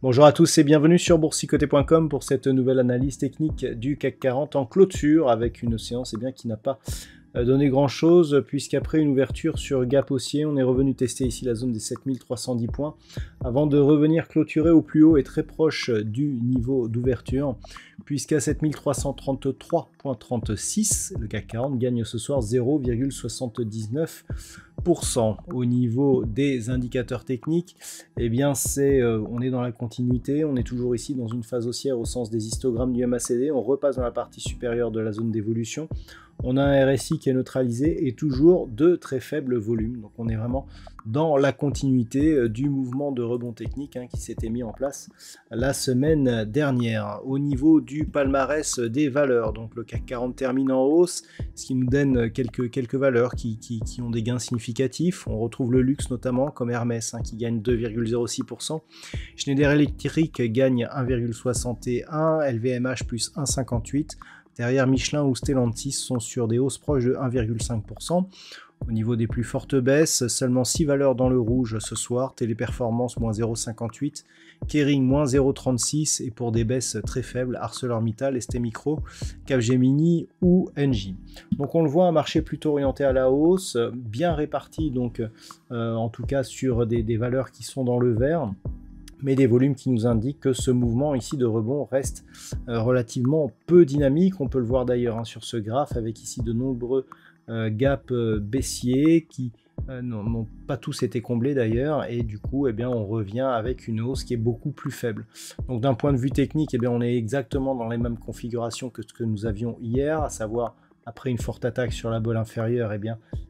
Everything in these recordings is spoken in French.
Bonjour à tous et bienvenue sur boursicoté.com pour cette nouvelle analyse technique du CAC 40 en clôture avec une séance qui n'a pas donné grand chose puisqu'après une ouverture sur gap haussier, on est revenu tester ici la zone des 7310 points avant de revenir clôturer au plus haut et très proche du niveau d'ouverture puisqu'à 7333,36 le CAC 40 gagne ce soir 0,79%. Au niveau des indicateurs techniques, on est dans la continuité, on est toujours ici dans une phase haussière au sens des histogrammes du MACD, on repasse dans la partie supérieure de la zone d'évolution, on a un RSI qui est neutralisé et toujours de très faibles volumes, donc on est vraiment dans la continuité du mouvement de rebond technique qui s'était mis en place la semaine dernière. Au niveau du palmarès des valeurs, donc le CAC 40 termine en hausse, ce qui nous donne quelques valeurs qui ont des gains significatifs. On retrouve le luxe notamment comme Hermès qui gagne 2,06%, Schneider Electric gagne 1,61%, LVMH plus 1,58%, derrière Michelin ou Stellantis sont sur des hausses proches de 1,5%. Au niveau des plus fortes baisses, seulement 6 valeurs dans le rouge ce soir, Téléperformance moins 0,58, Kering moins 0,36 et pour des baisses très faibles, ArcelorMittal, STMicro, Capgemini ou Engie. Donc on le voit, un marché plutôt orienté à la hausse, bien réparti donc en tout cas sur des valeurs qui sont dans le vert, mais des volumes qui nous indiquent que ce mouvement ici de rebond reste relativement peu dynamique. On peut le voir d'ailleurs sur ce graphe avec ici de nombreux gaps baissiers qui n'ont pas tous été comblés d'ailleurs, et du coup on revient avec une hausse qui est beaucoup plus faible. Donc d'un point de vue technique, on est exactement dans les mêmes configurations que ce que nous avions hier, à savoir après une forte attaque sur la bolle inférieure,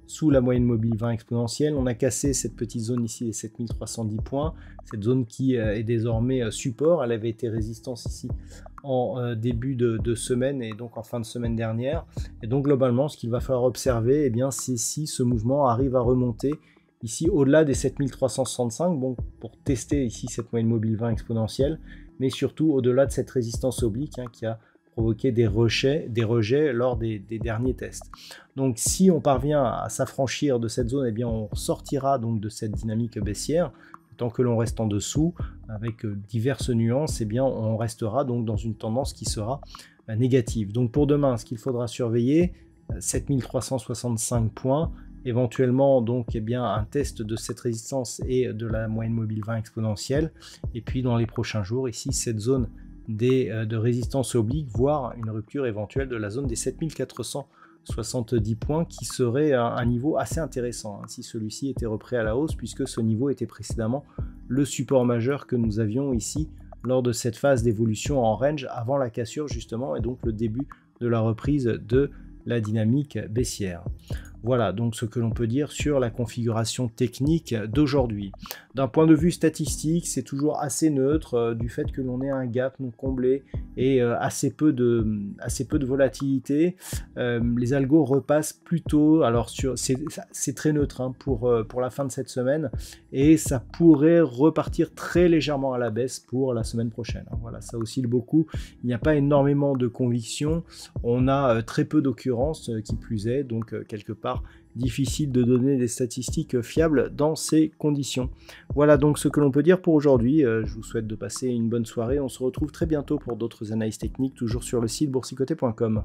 sous la moyenne mobile 20 exponentielle, on a cassé cette petite zone ici des 7310 points, cette zone qui est désormais support. Elle avait été résistance ici en début de semaine et donc en fin de semaine dernière. Et donc globalement, ce qu'il va falloir observer, c'est si ce mouvement arrive à remonter ici au-delà des 7365, pour tester ici cette moyenne mobile 20 exponentielle, mais surtout au-delà de cette résistance oblique qui a provoquer des rejets lors des derniers tests. Donc si on parvient à s'affranchir de cette zone, on sortira donc de cette dynamique baissière. Tant que l'on reste en dessous, avec diverses nuances, on restera donc dans une tendance qui sera négative. Donc pour demain, ce qu'il faudra surveiller, 7365 points, éventuellement donc un test de cette résistance et de la moyenne mobile 20 exponentielle, et puis dans les prochains jours, ici cette zone de résistance oblique, voire une rupture éventuelle de la zone des 7470 points qui serait un niveau assez intéressant si celui-ci était repris à la hausse, puisque ce niveau était précédemment le support majeur que nous avions ici lors de cette phase d'évolution en range avant la cassure justement, et donc le début de la reprise de la dynamique baissière. Voilà donc ce que l'on peut dire sur la configuration technique d'aujourd'hui. D'un point de vue statistique, c'est toujours assez neutre du fait que l'on ait un gap non comblé et assez peu de volatilité. Les algos repassent plutôt, alors c'est très neutre pour la fin de cette semaine, et ça pourrait repartir très légèrement à la baisse pour la semaine prochaine. Voilà, ça oscille beaucoup. Il n'y a pas énormément de conviction. On a très peu d'occurrences qui plus est, donc quelque part difficile de donner des statistiques fiables dans ces conditions. Voilà donc ce que l'on peut dire pour aujourd'hui. Je vous souhaite de passer une bonne soirée. On se retrouve très bientôt pour d'autres analyses techniques, toujours sur le site boursicoté.com.